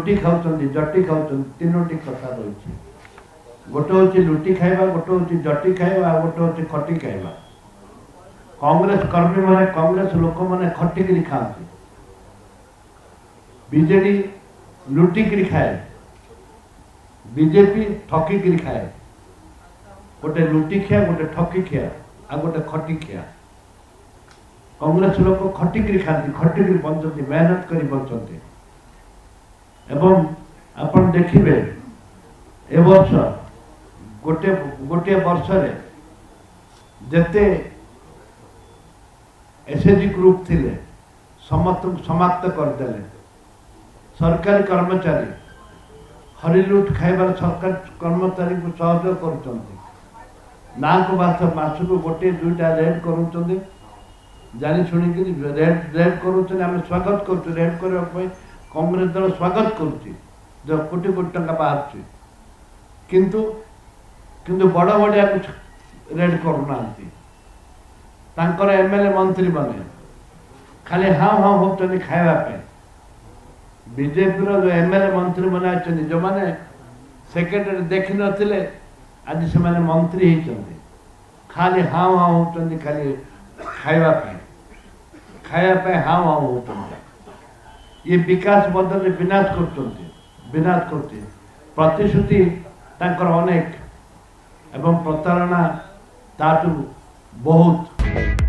लुटी खाऊँ जटी खाऊँ तीनोटी कथा रही गोटे हूँ लुटी खाइबा गोटे हूँ जटी खाइबा गोटे हूँ खटी खाइबा कांग्रेस कर्मी माने कांग्रेस लोक मैंने खटिकी खाती बीजेडी लुटिकी खाए बीजेपी ठकिकी खाए गोटे लुटी खिया गोटे ठकी खिया आ गोटे खटी खिया कांग्रेस लोक खटिकी खाती खटिकी बंचती मेहनत कर बंचती एवं आपण देखिए ए वर्ष गोटे गोटे वर्ष जेते एसएचजी ग्रुप थिले समस्त समाप्त करदेले सरकारी कर्मचारी हरिलुट खाइबार सरकारी कर्मचारी को सहयोग कर मासक गोटे दुईटा रेड कर जानी शुणिक रेड कर आम स्वागत कर रेड करने कांग्रेस दल स्वागत कर कोटी कोटी टंका बाहर किंतु किंतु बड़ बड़िया रेड करूना एमएलए मंत्री बने खाली हाँ हाँ होती खावाई बीजेपी जो एमएलए मंत्री मैंने जो मैंने सेक्रेटरी देखी नथिले आज से मैंने मंत्री होती खाली हाँ हाँ होती खाली खावाई हाँ हाँ होती ये विकास बदल विनाश कर प्रतिश्रुति तांकर अनेक एवं प्रतारणा ताटू बहुत